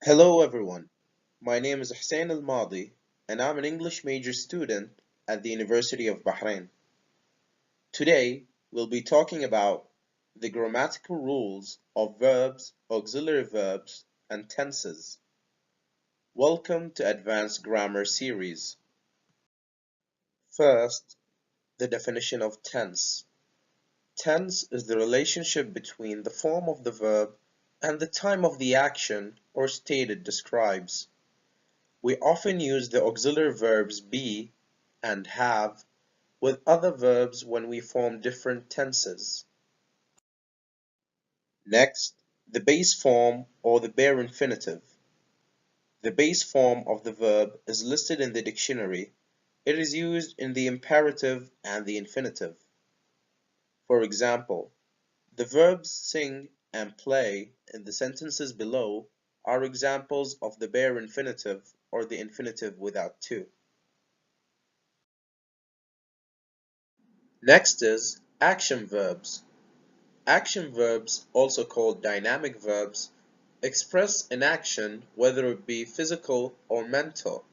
Hello everyone, my name is Hussain AlMadhi and I'm an English major student at the University of Bahrain. Today we'll be talking about the grammatical rules of verbs, auxiliary verbs, and tenses. Welcome to Advanced Grammar Series. First, the definition of tense. Tense is the relationship between the form of the verb and the time of the action or state it describes. We often use the auxiliary verbs be and have with other verbs when we form different tenses. Next, the base form or the bare infinitive. The base form of the verb is listed in the dictionary. It is used in the imperative and the infinitive. For example, the verbs sing and play in the sentences below are examples of the bare infinitive or the infinitive without to. Next is action verbs. Action verbs, also called dynamic verbs, express an action whether it be physical or mental.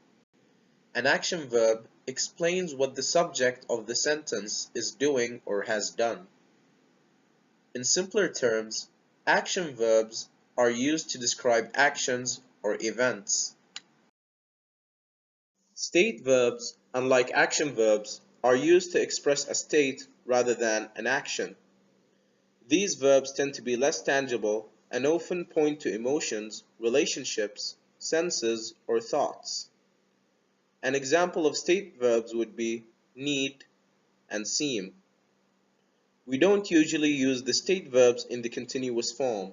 An action verb explains what the subject of the sentence is doing or has done. In simpler terms, action verbs are used to describe actions or events. State verbs, unlike action verbs, are used to express a state rather than an action. These verbs tend to be less tangible and often point to emotions, relationships, senses, or thoughts. An example of state verbs would be need and seem. We don't usually use the state verbs in the continuous form.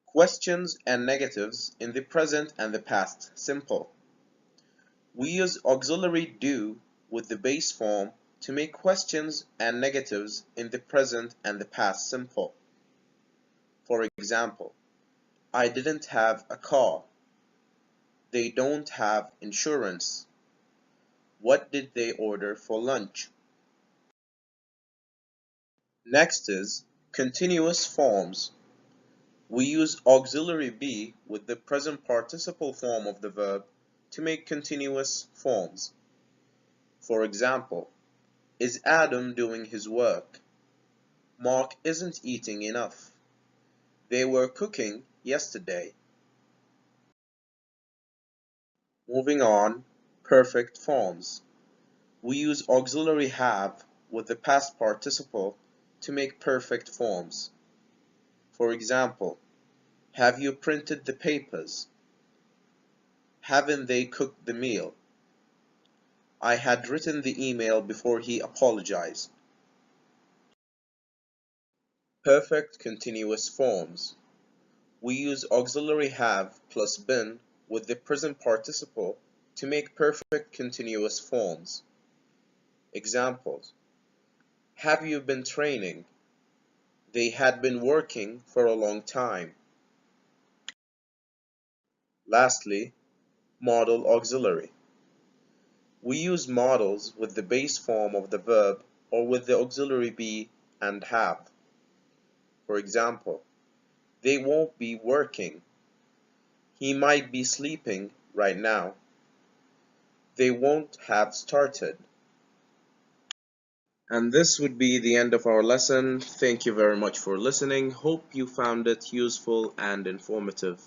Questions and negatives in the present and the past simple. We use auxiliary do with the base form to make questions and negatives in the present and the past simple. For example, I didn't have a car. They don't have insurance. What did they order for lunch? Next is continuous forms. We use auxiliary be with the present participle form of the verb to make continuous forms. For example, is Adam doing his work? Mark isn't eating enough. They were cooking yesterday. Moving on, perfect forms. We use auxiliary have with the past participle to make perfect forms. For example, have you printed the papers? Haven't they cooked the meal? I had written the email before he apologized. Perfect continuous forms. We use auxiliary have plus been with the present participle to make perfect continuous forms. Examples: have you been training? They had been working for a long time. Lastly, modal auxiliary. We use modals with the base form of the verb or with the auxiliary be and have. For example, they won't be working. He might be sleeping right now. They won't have started. And this would be the end of our lesson. Thank you very much for listening. Hope you found it useful and informative.